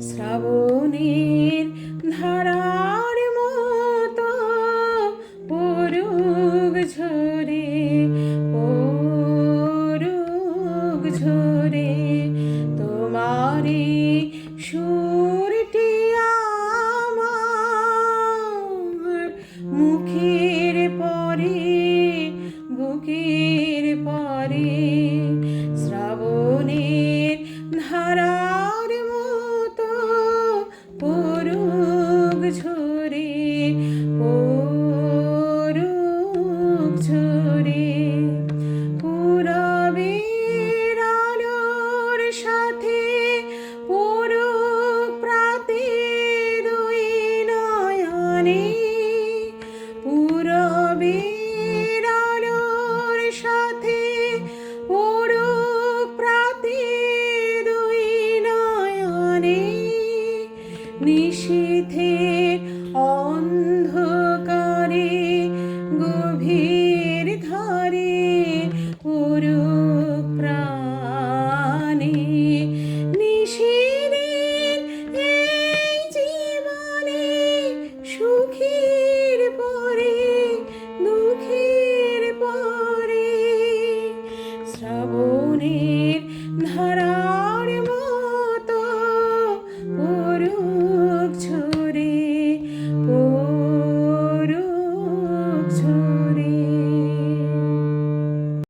শ্রাবণের ধারার মতো পরুক ঝরে, পরুক ঝরে, তোমারি সুরটি আমার মুখের পরে, বুকের পরে। শ্রাবণের ধারার মতো পরুক ঝরে, পরুক ঝরে। পূরবের আলোর সাথে পরুক প্রাতে দুই নয়নে, পূরবের আলোর সাথে পরুক প্রাতে দুই নয়নে। নিশীথের অন্ধকারে গভীর ধারে পরুক প্রাণ।